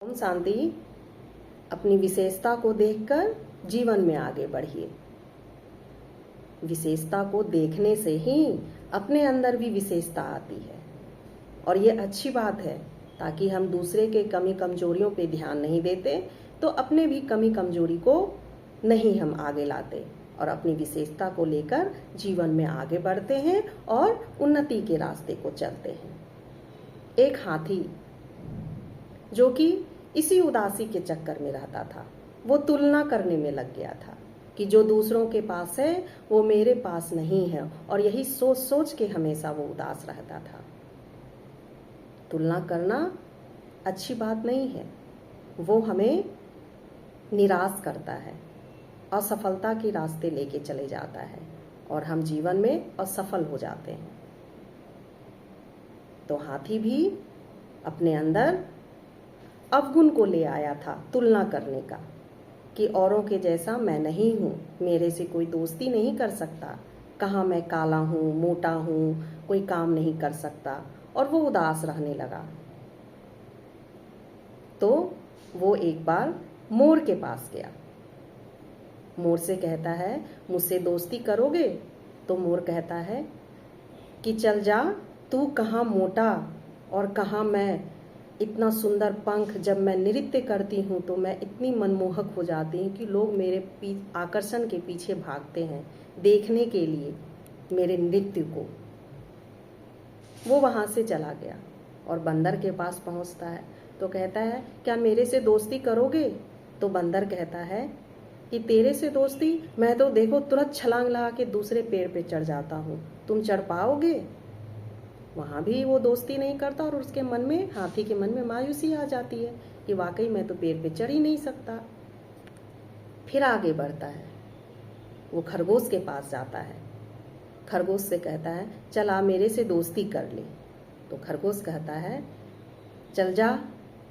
ओम शांति। अपनी विशेषता को देखकर जीवन में आगे बढ़िए। विशेषता को देखने से ही अपने अंदर भी विशेषता आती है और ये अच्छी बात है, ताकि हम दूसरे के कमी कमजोरियों पे ध्यान नहीं देते तो अपने भी कमी कमजोरी को नहीं हम आगे लाते और अपनी विशेषता को लेकर जीवन में आगे बढ़ते हैं और उन्नति के रास्ते को चलते हैं। एक हाथी जो कि इसी उदासी के चक्कर में रहता था, वो तुलना करने में लग गया था कि जो दूसरों के पास है वो मेरे पास नहीं है, और यही सोच सोच के हमेशा वो उदास रहता था। तुलना करना अच्छी बात नहीं है, वो हमें निराश करता है, असफलता के रास्ते लेके चले जाता है और हम जीवन में असफल हो जाते हैं। तो हाथी भी अपने अंदर अवगुण को ले आया था, तुलना करने का, कि औरों के जैसा मैं नहीं हूँ, मेरे से कोई दोस्ती नहीं कर सकता, कहाँ मैं काला हूँ, मोटा हूँ, कोई काम नहीं कर सकता, और वो उदास रहने लगा। तो वो एक बार मोर के पास गया। मोर से कहता है, मुझसे दोस्ती करोगे? तो मोर कहता है कि चल जा, तू कहाँ मोटा और कहाँ मैं इतना सुंदर पंख, जब मैं नृत्य करती हूँ तो मैं इतनी मनमोहक हो जाती हूँ कि लोग मेरे आकर्षण के पीछे भागते हैं देखने के लिए मेरे नृत्य को। वो वहाँ से चला गया और बंदर के पास पहुँचता है तो कहता है, क्या मेरे से दोस्ती करोगे? तो बंदर कहता है कि तेरे से दोस्ती? मैं तो देखो तुरंत छलांग लगा के दूसरे पेड़ पे चढ़ जाता हूँ, तुम चढ़ पाओगे? वहाँ भी वो दोस्ती नहीं करता और उसके मन में, हाथी के मन में मायूसी आ जाती है कि वाकई मैं तो पेड़ पे चढ़ ही नहीं सकता। फिर आगे बढ़ता है, वो खरगोश के पास जाता है। खरगोश से कहता है, चल आ मेरे से दोस्ती कर ले। तो खरगोश कहता है, चल जा,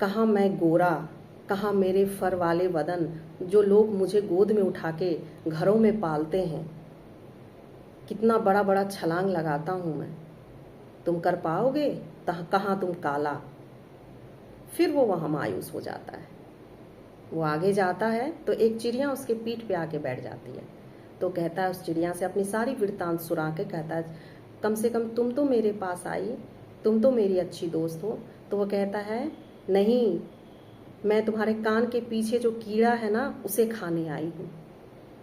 कहाँ मैं गोरा, कहाँ मेरे फर वाले बदन, जो लोग मुझे गोद में उठा के घरों में पालते हैं, कितना बड़ा बड़ा छलांग लगाता हूँ मैं, तुम कर पाओगे? कहाँ तुम काला। फिर वो वहाँ मायूस हो जाता है। वो आगे जाता है तो एक चिड़िया उसके पीठ पे आके बैठ जाती है। तो कहता है, उस चिड़िया से अपनी सारी वृत्तांत सुना के कहता है, कम से कम तुम तो मेरे पास आई, तुम तो मेरी अच्छी दोस्त हो। तो वो कहता है, नहीं, मैं तुम्हारे कान के पीछे जो कीड़ा है ना, उसे खाने आई हूँ।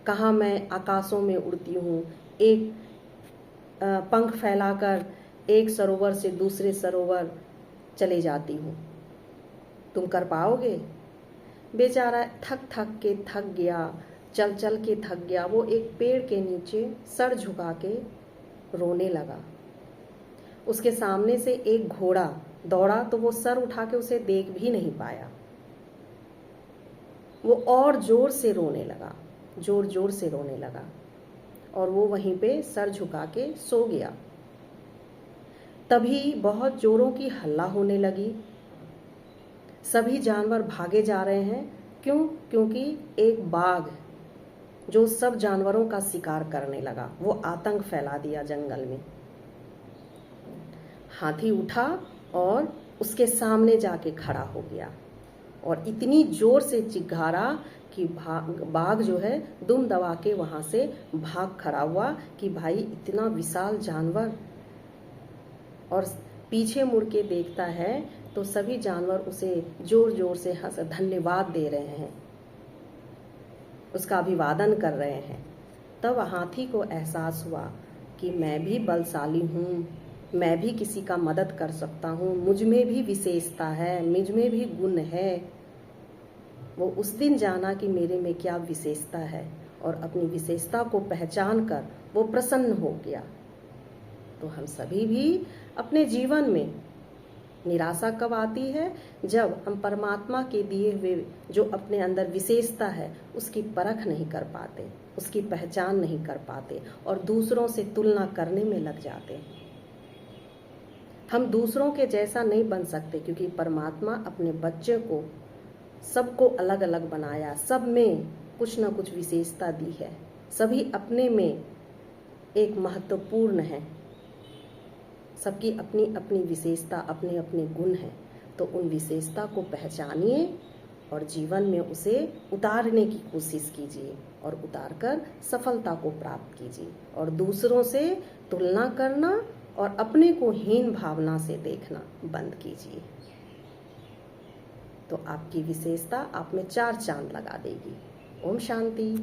कहाँ मैं आकाशों में उड़ती हूँ, एक पंख फैलाकर एक सरोवर से दूसरे सरोवर चले जाती हूँ, तुम कर पाओगे? बेचारा थक थक के थक गया, चल चल के थक गया। वो एक पेड़ के नीचे सर झुका के रोने लगा। उसके सामने से एक घोड़ा दौड़ा तो वो सर उठा के उसे देख भी नहीं पाया। वो और जोर से रोने लगा, जोर जोर से रोने लगा, और वो वहीं पे सर झुका के सो गया। तभी बहुत जोरों की हल्ला होने लगी। सभी जानवर भागे जा रहे हैं। क्यों? क्योंकि एक बाघ जो सब जानवरों का शिकार करने लगा, वो आतंक फैला दिया जंगल में। हाथी उठा और उसके सामने जाके खड़ा हो गया और इतनी जोर से चिल्लाया कि बाघ जो है दुम दबा के वहां से भाग खड़ा हुआ कि भाई इतना विशाल जानवर, और पीछे मुड़ के देखता है तो सभी जानवर उसे जोर जोर से धन्यवाद दे रहे हैं, उसका अभिवादन कर रहे हैं। तब हाथी को एहसास हुआ कि मैं भी बलशाली हूँ, मैं भी किसी का मदद कर सकता हूँ, मुझ में भी विशेषता है, मुझ में भी गुण है। वो उस दिन जाना कि मेरे में क्या विशेषता है और अपनी विशेषता को पहचान कर वो प्रसन्न हो गया। तो हम सभी भी अपने जीवन में, निराशा कब आती है? जब हम परमात्मा के दिए हुए जो अपने अंदर विशेषता है उसकी परख नहीं कर पाते, उसकी पहचान नहीं कर पाते और दूसरों से तुलना करने में लग जाते हैं। हम दूसरों के जैसा नहीं बन सकते, क्योंकि परमात्मा अपने बच्चे को सबको अलग अलग बनाया, सब में कुछ ना कुछ विशेषता दी है, सभी अपने में एक महत्वपूर्ण है, सबकी अपनी अपनी विशेषता, अपने अपने गुण हैं। तो उन विशेषता को पहचानिए और जीवन में उसे उतारने की कोशिश कीजिए और उतारकर सफलता को प्राप्त कीजिए। और दूसरों से तुलना करना और अपने को हीन भावना से देखना बंद कीजिए। तो आपकी विशेषता आप में 4 चांद लगा देगी। ओम शांति।